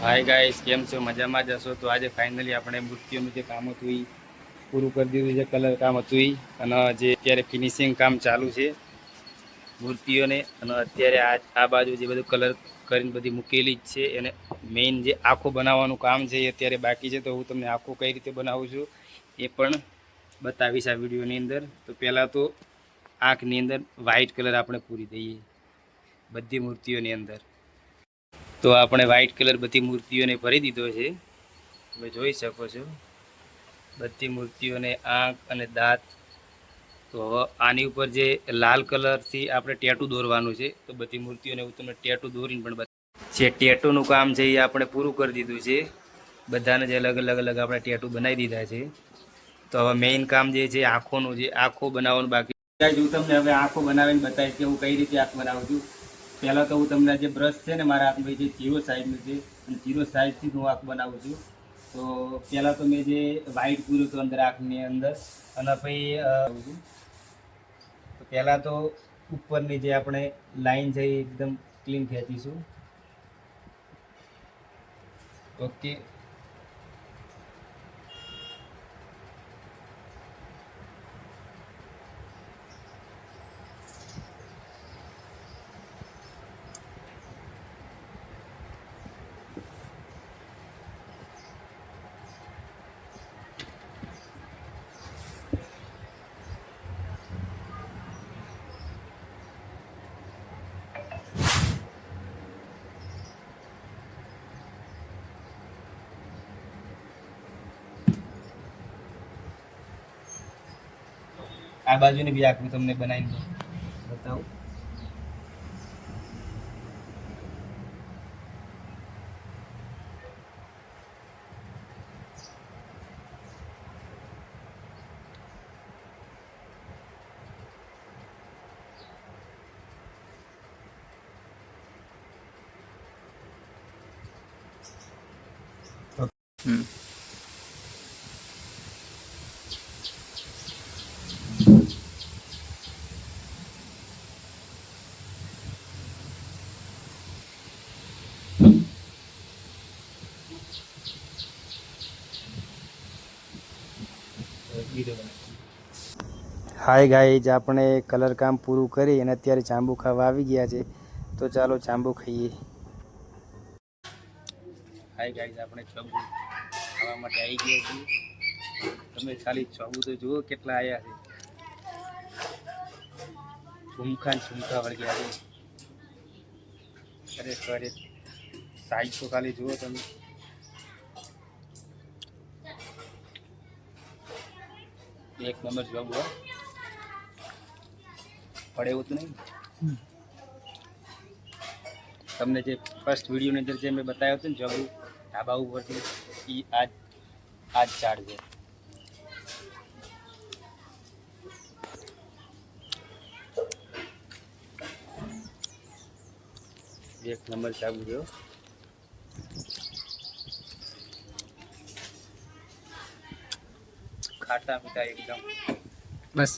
Hi guys, કેમ છો? મજામાં જ હશો? તો આજે ફાઇનલી આપણે મૂર્તિઓનું જે કામ હતું એ પૂરું કરી દીધું છે. કલર કામ હતું એ, અને જે અત્યારે ફિનિશિંગ કામ ચાલુ છે મૂર્તિઓને. અને અત્યારે આ બાજુ જે બધું કલર કરીને બધી મૂકેલી જ છે, એને મેઇન જે આંખો બનાવવાનું કામ છે એ અત્યારે બાકી છે. તો હું તમને આંખો કઈ રીતે બનાવું છું એ પણ બતાવીશ આ વિડીયોની અંદર. તો પહેલાં તો આંખની અંદર વ્હાઇટ કલર આપણે પૂરી દઈએ બધી મૂર્તિઓની અંદર. તો આપણે વ્હાઇટ કલર બધી મૂર્તિઓને ભરી દીધો છે. તમે જોઈ શકો છો બધી મૂર્તિઓને આંખ અને દાંત. તો હવે આની ઉપર જે લાલ કલરથી આપણે ટેટુ દોરવાનું છે. તો બધી મૂર્તિઓને હું તમને ટેટુ દોરીને પણ જે ટેટુનું કામ છે એ આપણે પૂરું કરી દીધું છે. બધાને જ અલગ અલગ આપણે ટેટુ બનાવી દીધા છે. તો હવે મેઇન કામ જે છે આંખોનું, જે આંખો બનાવવાનું બાકી. હું તમને હવે આંખો બનાવીને બતાવીશ કે હું કઈ રીતે આંખ બનાવું છું. પહેલાં તો હું તમને જે બ્રશ છે ને મારા હાથમાં, જે 0 સાઇઝનું છે, અને 0 સાઇઝથી હું આંખ બનાવું છું. તો પહેલાં તો મેં જે વ્હાઇટ પૂર્યું હતું અંદર આંખની અંદર, અને પછી તો પહેલાં તો ઉપરની જે આપણે લાઈન છે એ એકદમ ક્લીન ખેંચીશું. ઓકે. આ બાજુની બી આંખ તમને બનાવીને બતાવું. હાય ગાઈઝ, આપણે કલર કામ પૂરું કરી અને અત્યારે જાંબુ ખાવા આવી ગયા છે. તો ચાલો જાંબુ ખાઈએ. હાય ગાઈઝ, આપણે જાંબુ ખાવા માટે આવી ગયા છીએ. તમે ખાલી જાંબુ તો જુઓ કેટલા આવ્યા છે. ઝુમખા ને ઝુમખા વળગ્યા છે. ખરેખર સાઈઝ તો ખાલી જુઓ તમે. એક નંબર જાંબુ પડે એવું તો નહીં. તમને જે ફર્સ્ટ વિડીયોની અંદર જે મેં બતાવ્યો હતો ને જાંબુ ઢાબા ઉપરથી, એ આ જ ઝાડ છે. એક નંબર જાંબુ છે. ખાટા મીઠા એકદમ. બસ.